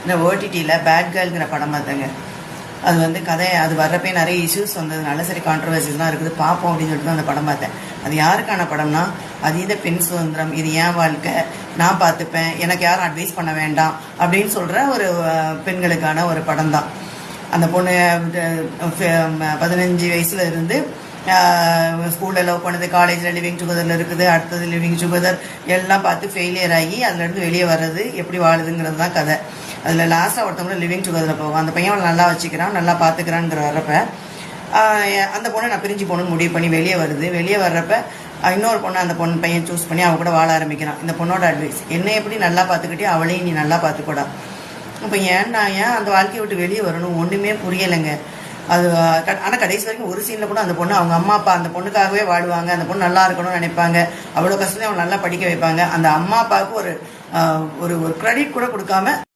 இந்த ஓடிடியில் பேட் கேர்ள்ங்கிற படம் பார்த்தேங்க. அது வந்து கதை அது வர்றப்பே நிறைய இஷ்யூஸ் வந்ததுனால சரி கான்ட்ரவர்சிஸ்லாம் இருக்குது பார்ப்போம் அப்படின்னு சொல்லிட்டு தான் அந்த படம் பார்த்தேன். அது யாருக்கான படம்னா, அதீத பெண் சுதந்திரம், இது என் வாழ்க்கை, நான் பார்த்துப்பேன், எனக்கு யாரும் அட்வைஸ் பண்ண வேண்டாம் அப்படின்னு சொல்கிற ஒரு பெண்களுக்கான ஒரு படம் தான். அந்த பொண்ணு 15 வயசுல இருந்து ஸ்கூலில் லவ் பண்ணுது, காலேஜில் லிவிங் டுகெதரில் இருக்குது, அடுத்தது லிவிங் டுகெதர் எல்லாம் பார்த்து ஃபெயிலியர் ஆகி அதுலேருந்து வெளியே வர்றது எப்படி வாழுதுங்கிறது தான் கதை. அதில் லாஸ்ட்டாக ஒருத்தவங்களும் லிவிங் டுகெதரில் போகும். அந்த பையன் அவளை நல்லா வச்சுக்கிறான், நல்லா பார்த்துக்கிறான்ங்கிற வர்றப்ப அந்த பொண்ணை நான் பிரிஞ்சு போகணுன்னு முடிவு பண்ணி வெளியே வருது. வெளியே வர்றப்ப இன்னொரு பொண்ணு அந்த பொண்ணு பையன் சூஸ் பண்ணி அவன் கூட வாழ ஆரம்பிக்கிறான். இந்த பொண்ணோட அட்வைஸ், என்னை எப்படி நல்லா பார்த்துக்கிட்டே அவளையும் நீ நல்லா பார்த்துக்கூடா. இப்போ ஏன் அந்த வாழ்க்கையை விட்டு வெளியே வரணும், ஒன்றுமே புரியலைங்க. அது ஆனால் கடைசி வரைக்கும் ஒரு சீனில் கூட அந்த பொண்ணு அவங்க அம்மா அப்பா அந்த பொண்ணுக்காகவே வாடுவாங்க, அந்த பொண்ணு நல்லா இருக்கணும்னு நினைப்பாங்க, அவ்வளோ கஷ்டத்தையும் அவங்க நல்லா படிக்க வைப்பாங்க. அந்த அம்மா அப்பாவுக்கு ஒரு ஒரு கிரெடிட் கூட கொடுக்காம